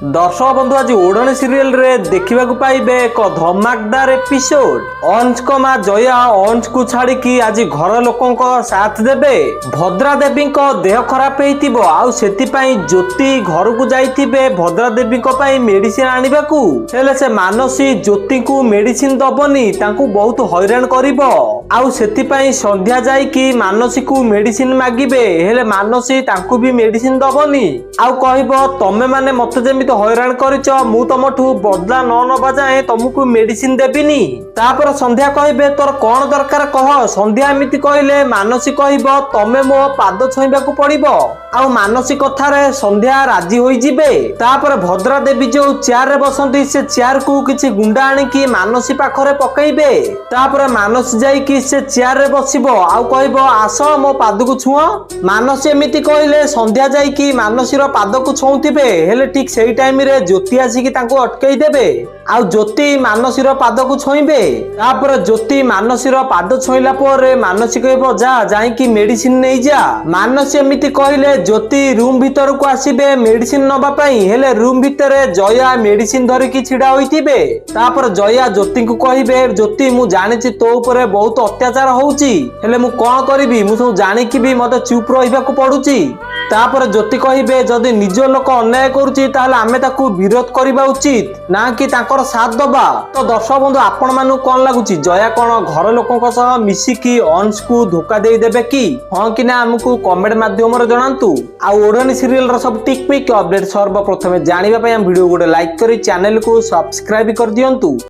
दर्शक बंधु आज ओढ़णी सीरियल रे देखा पाइबे एक धमाकदार एपिसोड। अंश को मां जया अंश को छाड़ी की आज घर लोकों को साथ देबे। भद्रा देवी को देह खराब हेतिबो आउ सेतिपाई ज्योति घर को जाइथिबे भद्रा देवी को पाई मेडिसिन आनिबाकू। हेले से मानसी ज्योति को मेडिसिन दबनी तांकू बहुत हैरान करिवो आउ सेतिपाई संध्या जाई की मानसी को मेडिसिन मागिबे। हेले मानसी तांकू भी मेडिसिन दबनी आउ कहबो तमे माने मते जेमिति हैरान करिच मु तमठू बदला न नबा जाए तुमको मेडिसिन देबिनी। तापर संध्या कहबे तोर कौन दरकार कह। संध्या एमिति कहले मानसी कहबो तमे मो पाद छुईबाकू पड़िबो आउ मानसी कथारे संध्या राजी होई जिबे। तापर भद्रा देवी जो चेयर रे बसंती से चेयर को किछि गुंडा आनी की मानसी पाखरे पकईबे। तापर मानसी जाई की से चेयर रे बसिबो आउ कहबो आस मो पाद को छुओ। मानसी एमिति कहले संध्या जाई की मानसी रो पाद को छौथिबे। हेले ठीक सेही टाइम रे ज्योति आसी की तांको अटकई देबे आउ ज्योति मानसी रो पाद को छुईबे। तापर ज्योति मानसी रो पाद छुईला पर मानसी कहबो जा जाई की मेडिसिन नै जा। मानसी एमिति कहले ज्योति रूम भीतर को आसीबे मेडिसिन नबा पई। हेले रूम भीतर जया मेडिसिन धरि की छिडा होइथिबे। तापर जया ज्योति को कहिबे ज्योति मु जानिछि तो ऊपर बहुत अत्याचार होउची हेले मु कोन करबी मु सब जानि की भी मते चुप रहिबा को पडुची। तापर ज्योति कहिबे जदि निज लोक अन्याय करूची ताहले आमे ताकू विरोध करबा उचित ना कि ताकर साथ दबा। तो दर्शक बंधु आपण मानु कोन लागुची जया कोन घर लोकन सह मिसी की अंश को धोखा दे देबे की हां कि ना हमकू कमेंट माध्यम रे जणांतु। आ ओढ़णी सीरियल रो सब टिक पिक अपडेट सर्वप्रथमे जानिबा पय हम वीडियो गोटे लाइक करी चैनल को सब्सक्राइब कर दियंतु।